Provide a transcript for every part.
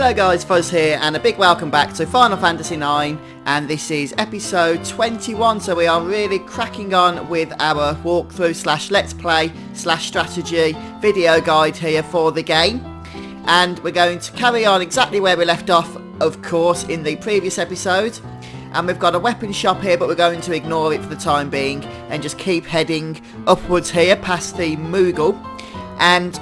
Hello guys, Fuzz here, and a big welcome back to Final Fantasy IX, and this is episode 21, so we are really cracking on with our walkthrough slash let's play slash strategy video guide here for the game. And we're going to carry on exactly where we left off, of course, in the previous episode. And we've got a weapon shop here, but we're going to ignore it for the time being and just keep heading upwards here past the Moogle. And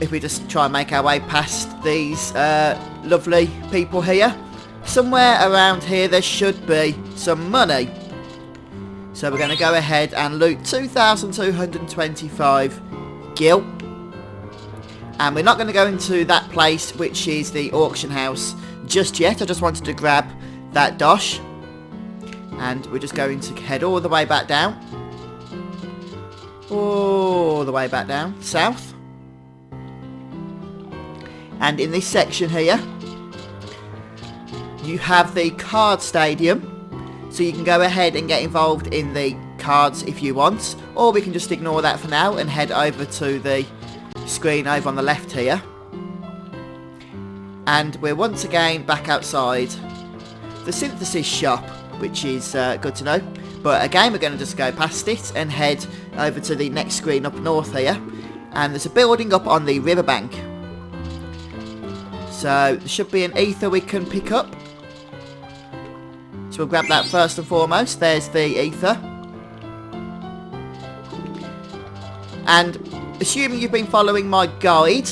if we just try and make our way past these lovely people here, somewhere around here there should be some money. So we're going to go ahead and loot 2,225 gil. And we're not going to go into that place, which is the auction house, just yet. I just wanted to grab that dosh. And we're just going to head all the way back down. All the way back down, south. And in this section here, you have the card stadium. So you can go ahead and get involved in the cards if you want. Or we can just ignore that for now and head over to the screen over on the left here. And we're once again back outside the synthesis shop, which is good to know. But again, we're going to just go past it and head over to the next screen up north here. And there's a building up on the riverbank. So there should be an ether we can pick up. So we'll grab that first and foremost. There's the ether. And assuming you've been following my guide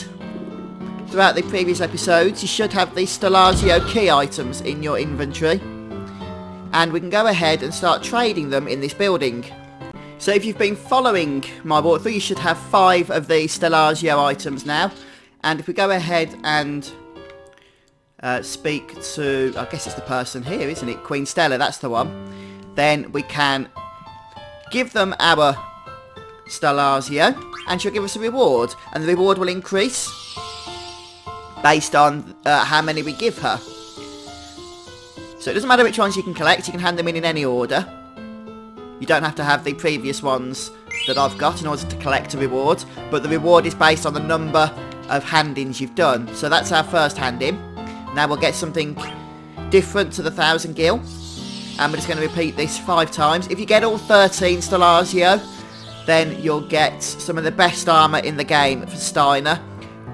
throughout the previous episodes, you should have the Stellazzio key items in your inventory. And we can go ahead and start trading them in this building. So if you've been following my walkthrough, you should have 5 of the Stellazzio items now. And if we go ahead and speak to, I guess it's the person here, isn't it? Queen Stella, that's the one. Then we can give them our Stellazzio, and she'll give us a reward. And the reward will increase based on how many we give her. So it doesn't matter which ones you can collect, you can hand them in any order. You don't have to have the previous ones that I've got in order to collect a reward, but the reward is based on the number of hand-ins you've done. So that's our first hand-in. Now we'll get something different to the 1,000 gil. And we're just going to repeat this 5 times. If you get all 13 Stellazzio, then you'll get some of the best armour in the game for Steiner.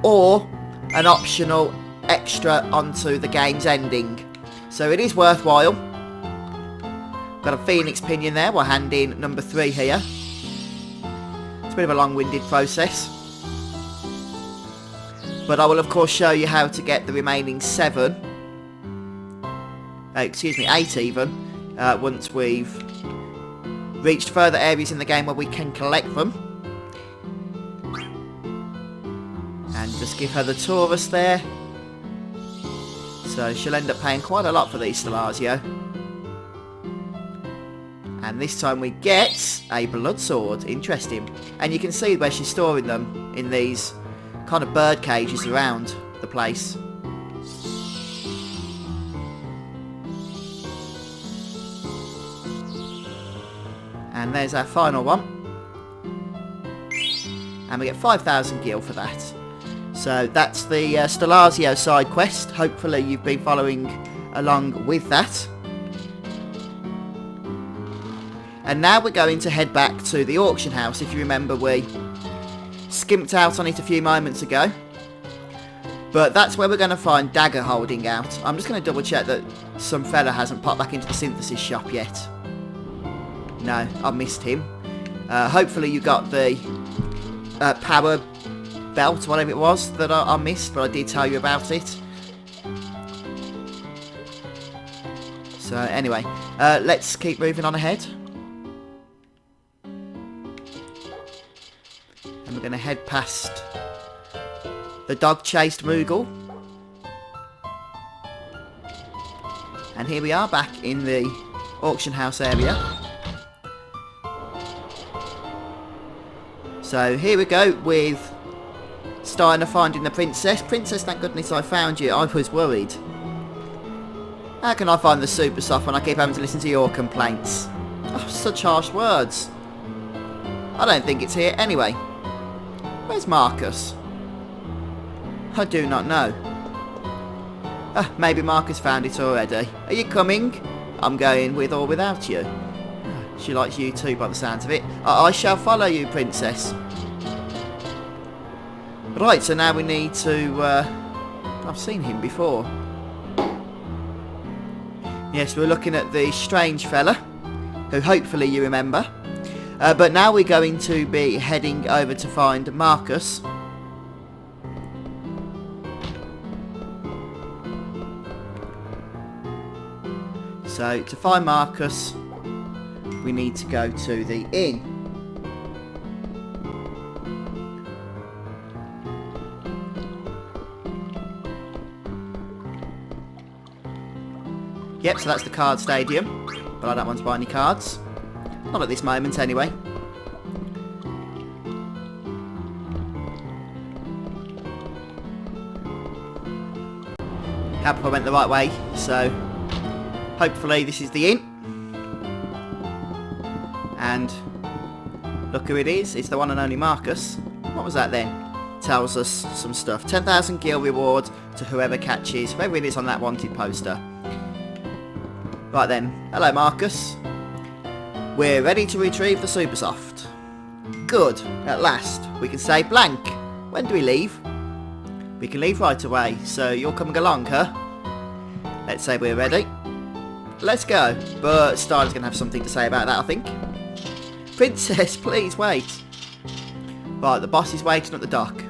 Or an optional extra onto the game's ending. So it is worthwhile. Got a Phoenix Pinion there. We'll hand in number 3 here. It's a bit of a long-winded process. But I will of course show you how to get the remaining 7, 8 even, once we've reached further areas in the game where we can collect them. And just give her the Taurus there. So she'll end up paying quite a lot for these Stellazzio. And this time we get a blood sword. Interesting. And you can see where she's storing them in these kind of bird cages around the place. And there's our final one. And we get 5,000 gil for that. So that's the Stellazzio side quest. Hopefully you've been following along with that. And now we're going to head back to the auction house. If you remember, we skimped out on it a few moments ago. But that's where we're going to find Dagger holding out. I'm just going to double check that some fella hasn't popped back into the synthesis shop yet. No, I missed him. Hopefully you got the power belt, whatever it was, that I missed, but I did tell you about it. So anyway, let's keep moving on ahead. And we're going to head past the dog-chased Moogle. And here we are back in the auction house area. So here we go with Steiner finding the princess. Princess, thank goodness I found you. I was worried. How can I find the super soft when I keep having to listen to your complaints? Oh, such harsh words. I don't think it's here anyway. Where's Marcus? I do not know. Maybe Marcus found it already. Are you coming? I'm going with or without you. She likes you too by the sounds of it. I shall follow you, Princess. Right, so now we need to... I've seen him before. Yes, we're looking at the strange fella, who hopefully you remember. But now we're going to be heading over to find Marcus. So, to find Marcus, we need to go to the inn. Yep, so that's the card stadium, but I don't want to buy any cards. Not at this moment, anyway. Hope I went the right way, so hopefully this is the inn. And look who it is. It's the one and only Marcus. What was that then? Tells us some stuff. 10,000 gil reward to whoever catches whoever it is on that wanted poster. Right then. Hello, Marcus. We're ready to retrieve the Super Soft. Good. At last. We can say blank. When do we leave? We can leave right away. So you're coming along, huh? Let's say we're ready. Let's go. But Steiner going to have something to say about that, I think. Princess, please wait. Right, the boss is waiting at the dock.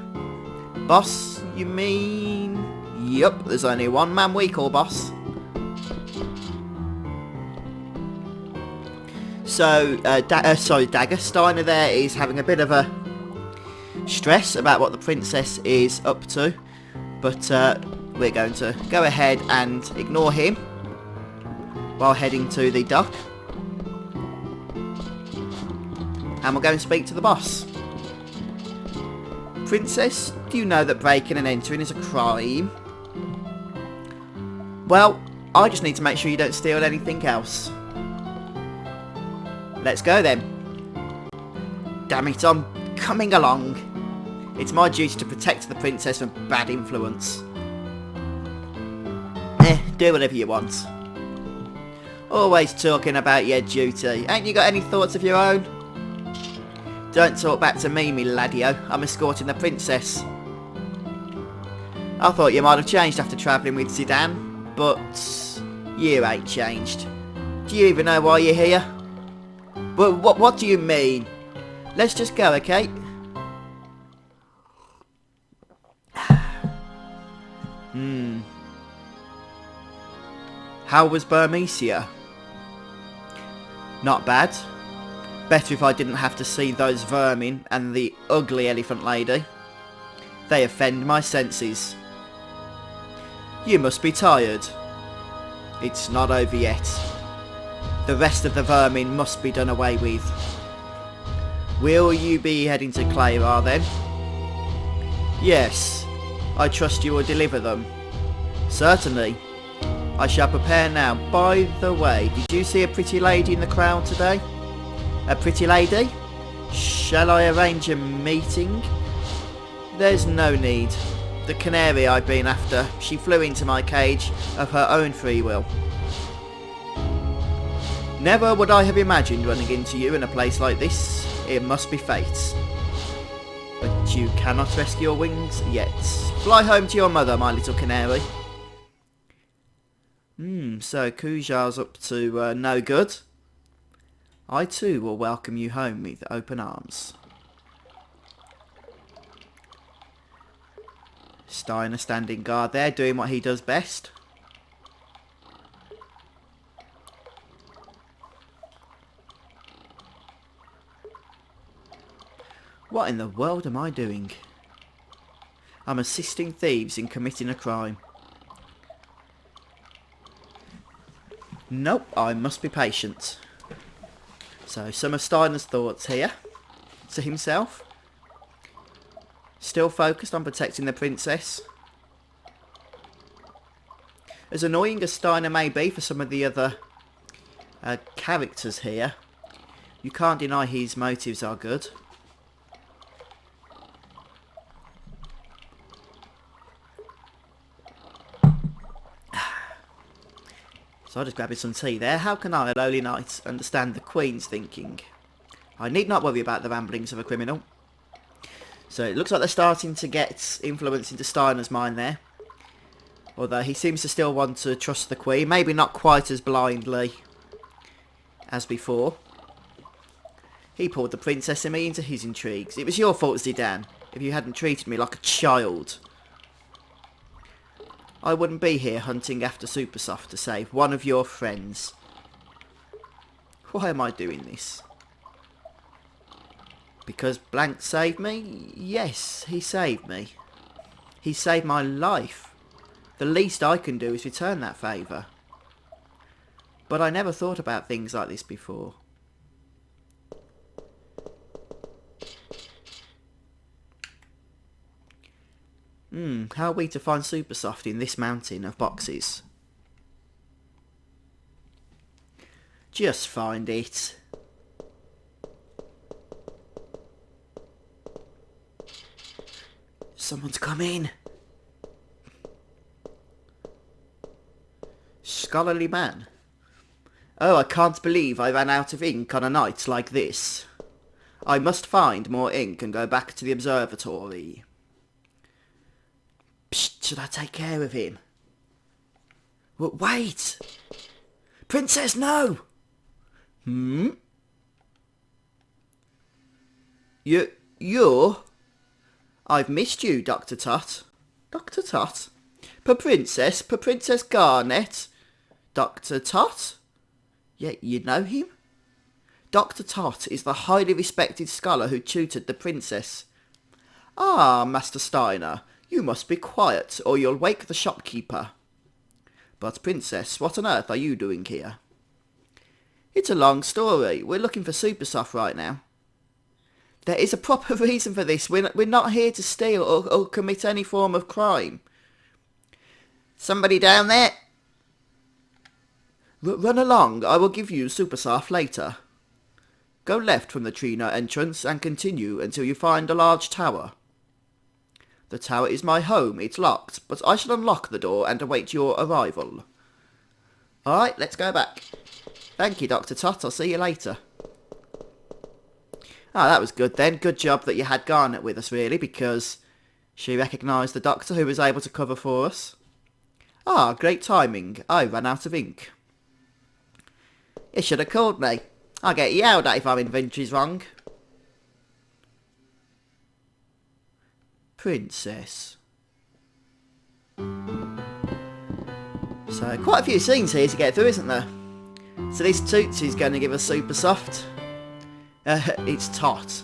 Boss, you mean... Yup, there's only one man we call boss. So, Dagger Steiner there is having a bit of a stress about what the princess is up to. But we're going to go ahead and ignore him while heading to the dock. And we'll go and speak to the boss. Princess, do you know that breaking and entering is a crime? Well, I just need to make sure you don't steal anything else. Let's go then. Damn it, I'm coming along. It's my duty to protect the princess from bad influence. Do whatever you want. Always talking about your duty. Ain't you got any thoughts of your own? Don't talk back to me, me laddio. I'm escorting the princess. I thought you might have changed after travelling with Zidane, but you ain't changed. Do you even know why you're here? Well, what do you mean? Let's just go, okay? How was Burmecia? Not bad. Better if I didn't have to see those vermin and the ugly elephant lady. They offend my senses. You must be tired. It's not over yet. The rest of the vermin must be done away with. Will you be heading to Clayrar then? Yes. I trust you will deliver them. Certainly. I shall prepare now. By the way, did you see a pretty lady in the crowd today? A pretty lady? Shall I arrange a meeting? There's no need. The canary I've been after, she flew into my cage of her own free will. Never would I have imagined running into you in a place like this. It must be fate. But you cannot rescue your wings yet. Fly home to your mother, my little canary. So Kujar's up to no good. I too will welcome you home with open arms. Steiner standing guard there, doing what he does best. What in the world am I doing? I'm assisting thieves in committing a crime. Nope, I must be patient. So, some of Steiner's thoughts here to himself. Still focused on protecting the princess. As annoying as Steiner may be for some of the other characters here, you can't deny his motives are good. So I'm just grabbing some tea there. How can I, a lowly knight, understand the Queen's thinking? I need not worry about the ramblings of a criminal. So it looks like they're starting to get influence into Steiner's mind there. Although he seems to still want to trust the Queen. Maybe not quite as blindly as before. He pulled the Princess and me into his intrigues. It was your fault, Zidane, if you hadn't treated me like a child. I wouldn't be here hunting after Supersoft to save one of your friends. Why am I doing this? Because Blank saved me? Yes, he saved me. He saved my life. The least I can do is return that favour. But I never thought about things like this before. How are we to find Supersoft in this mountain of boxes? Just find it. Someone's coming. Scholarly man. Oh, I can't believe I ran out of ink on a night like this. I must find more ink and go back to the observatory. Psst, should I take care of him? Wait! Princess, no! You're... I've missed you, Dr. Tot. Dr. Tot? Per Princess Garnet? Dr. Tot? Yeah, you know him? Dr. Tot is the highly respected scholar who tutored the princess. Ah, Master Steiner, you must be quiet, or you'll wake the shopkeeper. But, Princess, what on earth are you doing here? It's a long story. We're looking for Supersoft right now. There is a proper reason for this. We're not here to steal or commit any form of crime. Somebody down there? Run along. I will give you Supersoft later. Go left from the Trina entrance and continue until you find a large tower. The tower is my home. It's locked, but I shall unlock the door and await your arrival. Alright, let's go back. Thank you, Dr. Tot. I'll see you later. Ah, that was good then. Good job that you had Garnet with us, really, because she recognised the doctor who was able to cover for us. Ah, great timing. I ran out of ink. You should have called me. I'll get yelled at if our inventory's wrong. Princess. So, quite a few scenes here to get through, isn't there? So this Toots is going to give us Supersoft. It's Tot.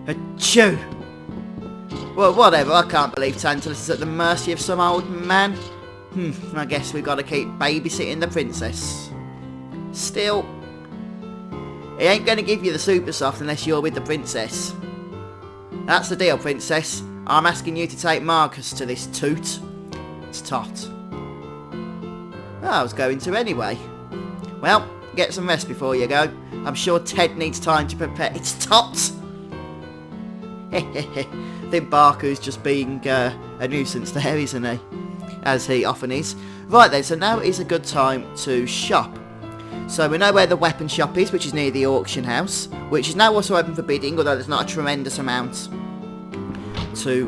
Achoo! Well, whatever, I can't believe Tantalus is at the mercy of some old man. I guess we've got to keep babysitting the princess. Still, he ain't going to give you the Supersoft unless you're with the princess. That's the deal, princess. I'm asking you to take Marcus to this Toot. It's Tot. I was going to anyway. Well, get some rest before you go. I'm sure Ted needs time to prepare. It's Tot! I think Barker's just being a nuisance there, isn't he? As he often is. Right then, so now is a good time to shop. So we know where the weapon shop is, which is near the auction house, which is now also open for bidding, although there's not a tremendous amount to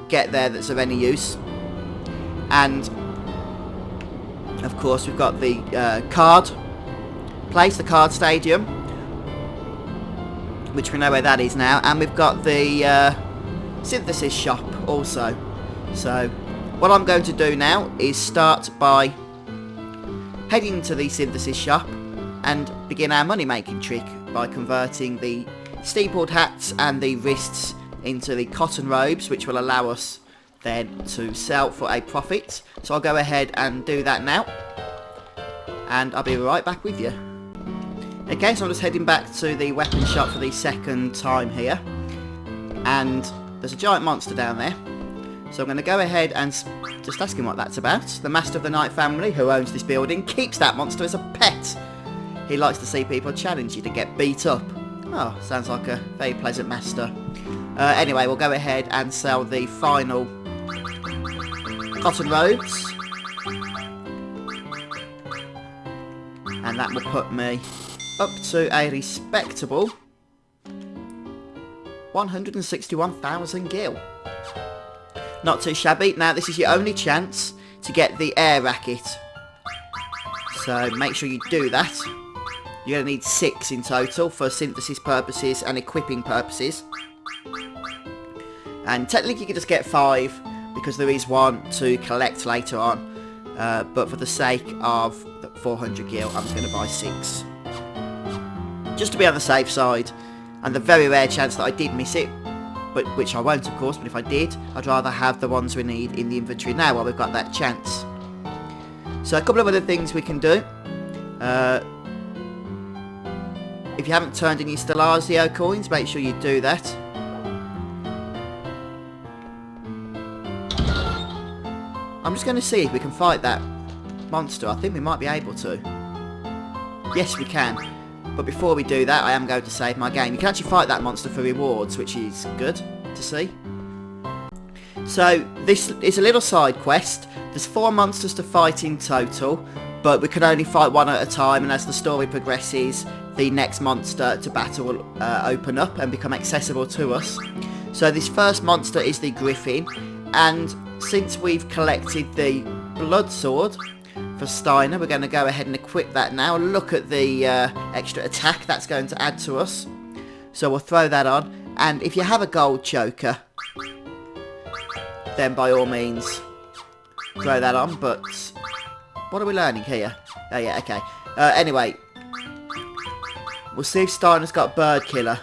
get there that's of any use. And, of course, we've got the card place, the card stadium, which we know where that is now, and we've got the synthesis shop also. So what I'm going to do now is start by heading to the synthesis shop and begin our money making trick by converting the steepled hats and the wrists into the cotton robes, which will allow us then to sell for a profit. So I'll go ahead and do that now, and I'll be right back with you. Okay, so I'm just heading back to the weapon shop for the second time here, and there's a giant monster down there. So I'm going to go ahead and just ask him what that's about. The Master of the Night family, who owns this building, keeps that monster as a pet. He likes to see people challenge you to get beat up. Oh, sounds like a very pleasant master. Anyway, we'll go ahead and sell the final cotton robes. And that will put me up to a respectable 161,000 gil. Not too shabby. Now this is your only chance to get the air racket. So make sure you do that. You're going to need 6 in total for synthesis purposes and equipping purposes. And technically you can just get 5 because there is one to collect later on. But for the sake of the 400 gil, I'm going to buy 6. Just to be on the safe side. And the very rare chance that I did miss it, but which I won't of course, but if I did, I'd rather have the ones we need in the inventory now while we've got that chance. So a couple of other things we can do. If you haven't turned in your Stellarzio coins, make sure you do that. I'm just going to see if we can fight that monster. I think we might be able to. Yes, we can. But before we do that, I am going to save my game. You can actually fight that monster for rewards, which is good to see. So, this is a little side quest. There's 4 monsters to fight in total, but we can only fight one at a time, and as the story progresses, the next monster to battle will open up and become accessible to us. So this first monster is the Griffon, and since we've collected the blood sword for Steiner, we're going to go ahead and equip that now. Look at the extra attack that's going to add to us. So we'll throw that on, and if you have a gold choker, then by all means throw that on. But what are we learning here? Oh yeah, okay. Anyway, we'll see if Steiner's got Bird Killer.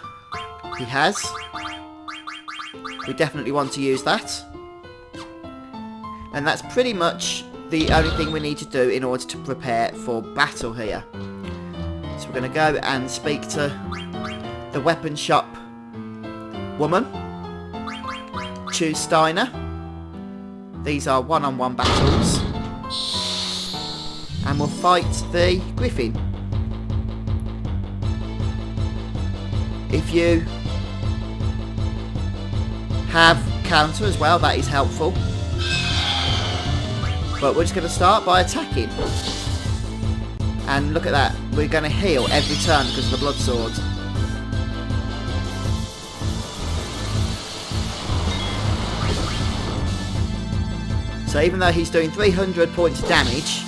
He has. We definitely want to use that. And that's pretty much the only thing we need to do in order to prepare for battle here. So we're going to go and speak to the weapon shop woman. Choose Steiner. These are one-on-one battles. And we'll fight the Griffon. If you have counter as well, that is helpful. But we're just going to start by attacking. And look at that, we're going to heal every turn because of the blood sword. So even though he's doing 300 points of damage,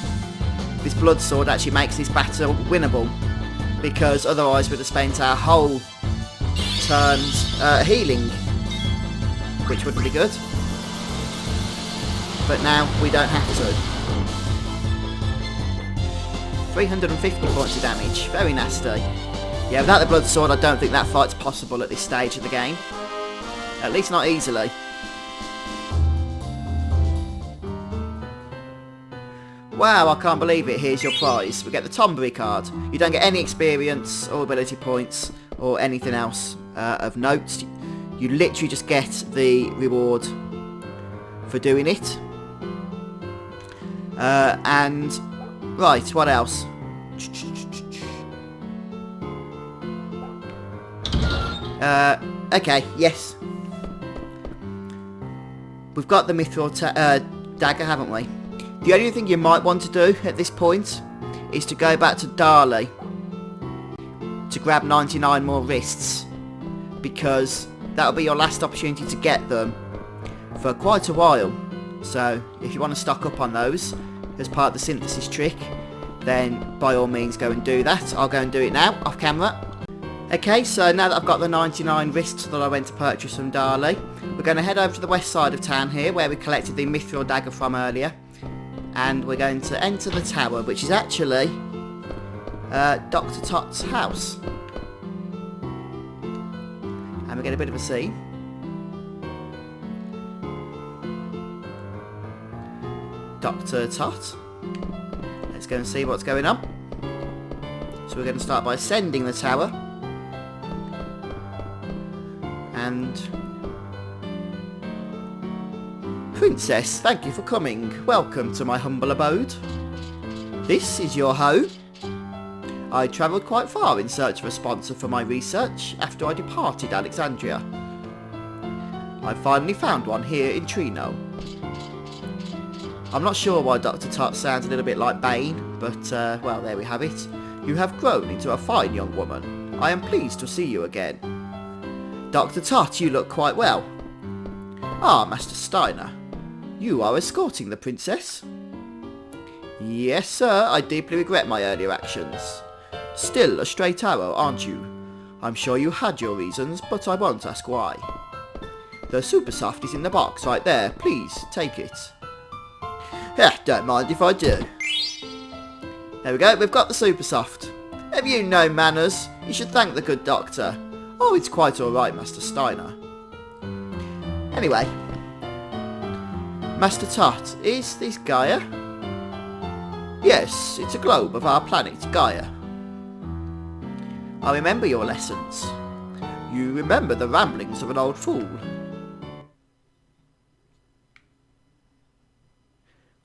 this blood sword actually makes this battle winnable. Because otherwise we'd have spent our whole turns healing, which wouldn't be good. But now we don't have to. 350 points of damage, very nasty. Yeah, without the blood sword I don't think that fight's possible at this stage of the game. At least not easily. Wow, I can't believe it, here's your prize. We get the Tombury card. You don't get any experience or ability points or anything else of note. You literally just get the reward for doing it. And right, what else? Okay, yes. We've got the Mithril dagger, haven't we? The only thing you might want to do at this point is to go back to Dali to grab 99 more wrists, because that'll be your last opportunity to get them for quite a while. So if you want to stock up on those as part of the synthesis trick, then by all means go and do that. I'll go and do it now, off camera. Okay, so now that I've got the 99 wrists that I went to purchase from Dali, we're going to head over to the west side of town here, where we collected the Mithril dagger from earlier. And we're going to enter the tower, which is actually Dr. Tot's house. And we get a bit of a scene. Dr. Tot. Let's go and see what's going on. So we're going to start by ascending the tower. And... Princess, thank you for coming. Welcome to my humble abode. This is your home. I travelled quite far in search of a sponsor for my research after I departed Alexandria. I finally found one here in Trino. I'm not sure why Dr. Tot sounds a little bit like Bane, but, well, there we have it. You have grown into a fine young woman. I am pleased to see you again. Dr. Tot, you look quite well. Ah, Master Steiner. You are escorting the princess? Yes, sir. I deeply regret my earlier actions. Still a straight arrow, aren't you? I'm sure you had your reasons, but I won't ask why. The super soft is in the box right there. Please, take it. Don't mind if I do. There we go, we've got the super soft. Have you no manners? You should thank the good doctor. Oh, it's quite alright, Master Steiner. Anyway. Master Tot, is this Gaia? Yes, it's a globe of our planet, Gaia. I remember your lessons. You remember the ramblings of an old fool.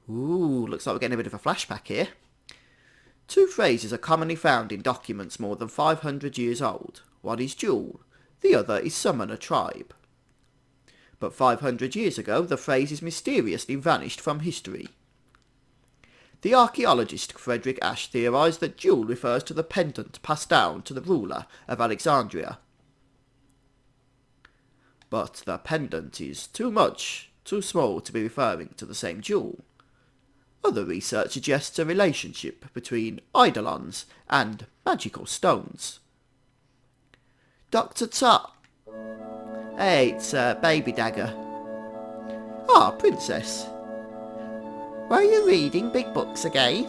Ooh, looks like we're getting a bit of a flashback here. Two phrases are commonly found in documents more than 500 years old. One is duel, the other is summon a tribe. But 500 years ago, the phrases mysteriously vanished from history. The archaeologist Frederick Ashe theorised that duel refers to the pendant passed down to the ruler of Alexandria. But the pendant is too small to be referring to the same jewel. Other research suggests a relationship between eidolons and magical stones. Dr. Tot. Hey, it's Baby Dagger. Ah, Princess. Were you reading big books again?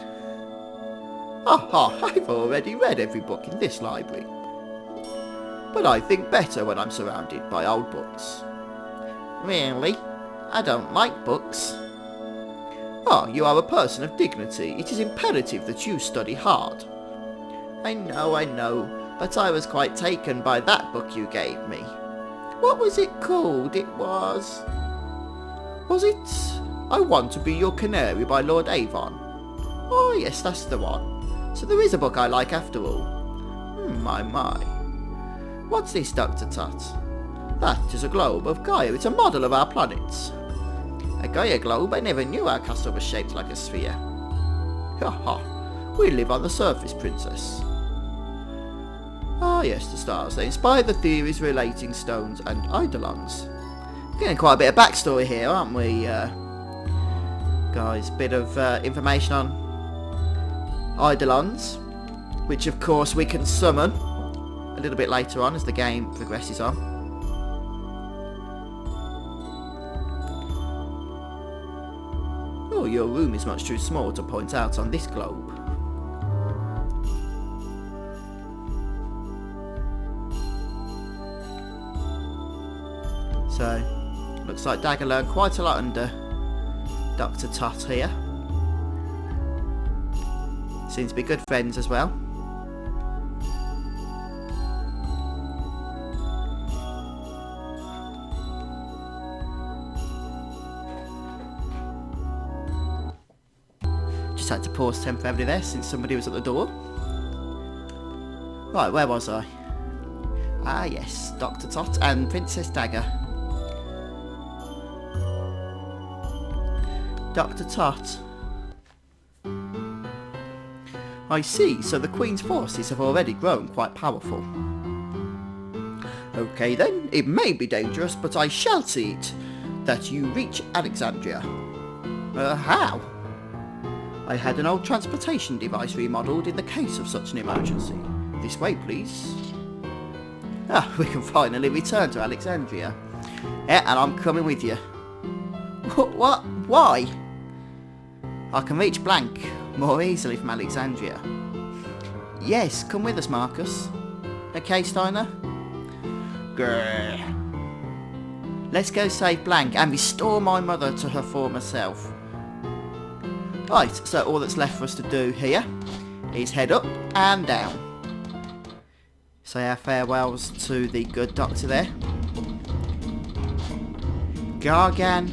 I've already read every book in this library. But I think better when I'm surrounded by old books. Really? I don't like books. Ah, you are a person of dignity. It is imperative that you study hard. I know, but I was quite taken by that book you gave me. What was it called? Was it I Want to Be Your Canary by Lord Avon? Oh yes, that's the one. So there is a book I like after all. My. What's this, Dr. Tot? That is a globe of Gaia. It's a model of our planets. A Gaia globe? I never knew our castle was shaped like a sphere. We live on the surface, Princess. Ah yes, the stars. They inspire the theories relating stones and eidolons. Getting quite a bit of backstory here, aren't we, guys? Bit of information on eidolons, which of course we can summon a little bit later on as the game progresses on. Oh, your room is much too small to point out on this globe. So, looks like Dagger learned quite a lot under Dr. Tot here. Seems to be good friends as well. Just had to pause temporarily there since somebody was at the door. Right, where was I? Ah yes, Dr. Tot and Princess Dagger. Dr. Tot. I see, so the Queen's forces have already grown quite powerful. Okay then, it may be dangerous, but I shall see it that you reach Alexandria. How? I had an old transportation device remodelled in the case of such an emergency. This way, please. Ah, we can finally return to Alexandria. Yeah, and I'm coming with you. What? Why? I can reach Blank more easily from Alexandria. Yes, come with us, Marcus. Okay, Steiner? Grrr. Let's go save Blank and restore my mother to her former self. Right, so all that's left for us to do here is head up and down. Say our farewells to the good doctor there. Gargan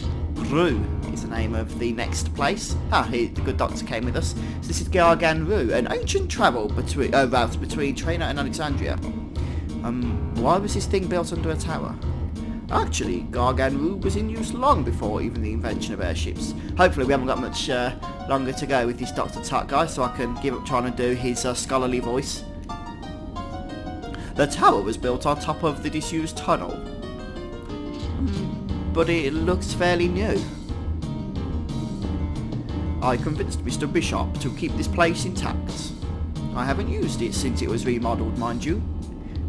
Rue is the name of the next place. The good doctor came with us. So this is Gargan Rue, an ancient travel route between Trainer and Alexandria. Why was this thing built under a tower? Actually, Gargan Rue was in use long before even the invention of airships. Hopefully we haven't got much longer to go with this Dr. Tuck guy, so I can give up trying to do his scholarly voice. The tower was built on top of the disused tunnel, but it looks fairly new. I convinced Mr. Bishop to keep this place intact. I haven't used it since it was remodelled, mind you.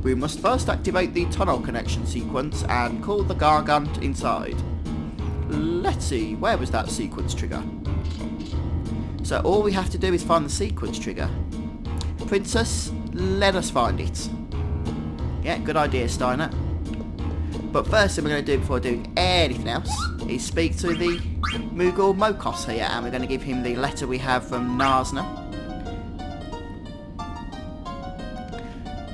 We must first activate the tunnel connection sequence and call the Gargant inside. Let's see, where was that sequence trigger? So all we have to do is find the sequence trigger. Princess, let us find it. Yeah, good idea, Steiner. But first thing we're going to do before doing anything else is speak to the Moogle Mokos here, and we're going to give him the letter we have from Narsna.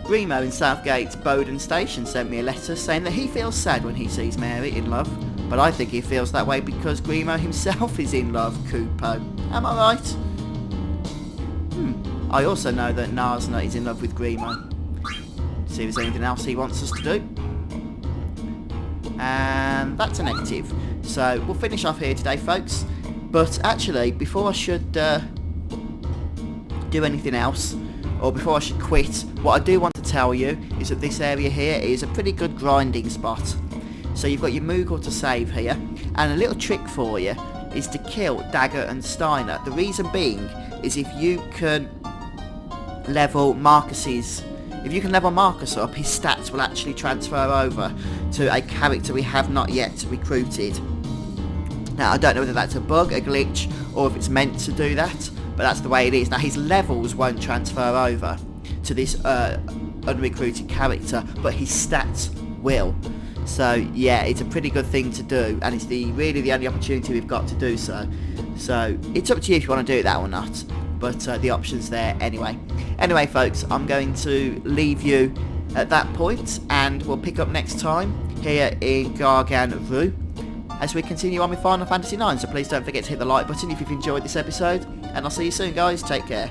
Grimo in Southgate's Bowden Station sent me a letter saying that he feels sad when he sees Mary in love, but I think he feels that way because Grimo himself is in love, Kupo. Am I right? I also know that Narsna is in love with Grimo. See if there's anything else he wants us to do. And that's a negative. So we'll finish off here today, folks. But actually, before I should do anything else, or before I should quit, what I do want to tell you is that this area here is a pretty good grinding spot. So you've got your Moogle to save here, and a little trick for you is to kill Dagger and Steiner. The reason being is if you can level Marcus's... If you can level Marcus up, his stats will actually transfer over to a character we have not yet recruited. Now, I don't know whether that's a bug, a glitch, or if it's meant to do that, but that's the way it is. Now, his levels won't transfer over to this unrecruited character, but his stats will. So, yeah, it's a pretty good thing to do, and it's really the only opportunity we've got to do so. So, it's up to you if you want to do that or not. But the option's there anyway. Anyway, folks, I'm going to leave you at that point, and we'll pick up next time here in Gargan Rue as we continue on with Final Fantasy IX. So please don't forget to hit the like button if you've enjoyed this episode, and I'll see you soon, guys. Take care.